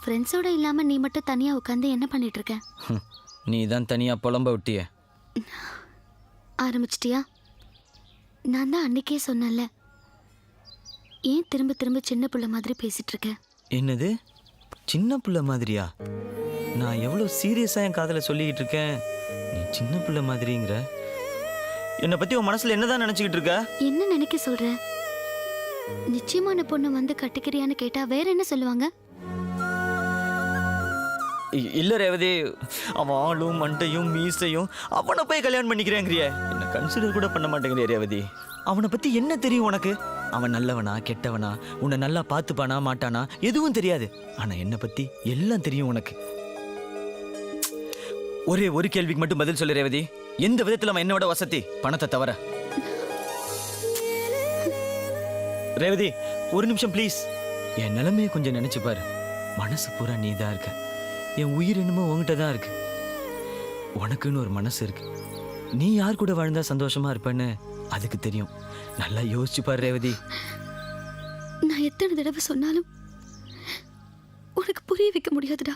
உன் ஃப்ரெண்ட்ஸோட இல்லாம நீ மட்டும் தனியா உட்காந்து என்ன பண்ணிட்டு இருக்க? நீ தான் தனியா புலம்ப விட்டிய. ஆரம்பிச்சிட்டியா? நான் தான் அன்னைக்கே சொன்னேன்ல, ஏன் திரும்ப திரும்ப சின்ன பிள்ளை மாதிரி பேசிட்டு இருக்க? என்னது சின்ன பிள்ளை மாதிரியா? நான் எவ்வளோ சீரியஸாக என் காதில் சொல்லிக்கிட்டு இருக்கேன், நீ சின்ன பிள்ளை மாதிரிங்கிற. என்னை பற்றி உன் மனசில் என்னதான் நினச்சிக்கிட்டு இருக்க? என்ன நினைக்க சொல்ற? நிச்சயமான பொண்ணு வந்து கட்டிக்கிறியான்னு கேட்டா வேற என்ன சொல்லுவாங்க? இல்லை ரேவதி, அவன் ஆளும் மண்டையும் மீசையும் அவனை போய் கல்யாணம் பண்ணிக்கிறேங்கிறிய. என்னை கன்சிடர் கூட பண்ண மாட்டேங்கிறிய ரேவதி. அவனை பற்றி என்ன தெரியும் உனக்கு? அவன் நல்லவனா கெட்டவனா, உன்னை நல்லா பார்த்துப்பானா மாட்டானா எதுவும் தெரியாது. ஆனால் என்னை பற்றி எல்லாம் தெரியும் உனக்கு. ஒரே ஒரு கேள்விக்கு மட்டும் பதில் சொல்லு ரேவதி. எந்த விதத்தில் அவன் என்னோட வசதி? பணத்தை தவிர. ரேவதி ஒரு நிமிஷம் ப்ளீஸ். என் நிலைமையை கொஞ்சம் நினைச்சு பாரு. மனசு பூரா நீ தான் இருக்க. என் உயிர் என்னமோ உங்ககிட்ட தான் இருக்கு. உனக்குன்னு ஒரு மனசு இருக்கு. நீ யார் கூட வாழ்ந்தா சந்தோஷமா இருப்பேன்னு அதுக்கு தெரியும். நல்லா யோசிச்சு பாரு ரேவதி. நான் எத்தனை தடவை சொன்னாலும் உனக்கு புரிய வைக்க முடியாதுடா.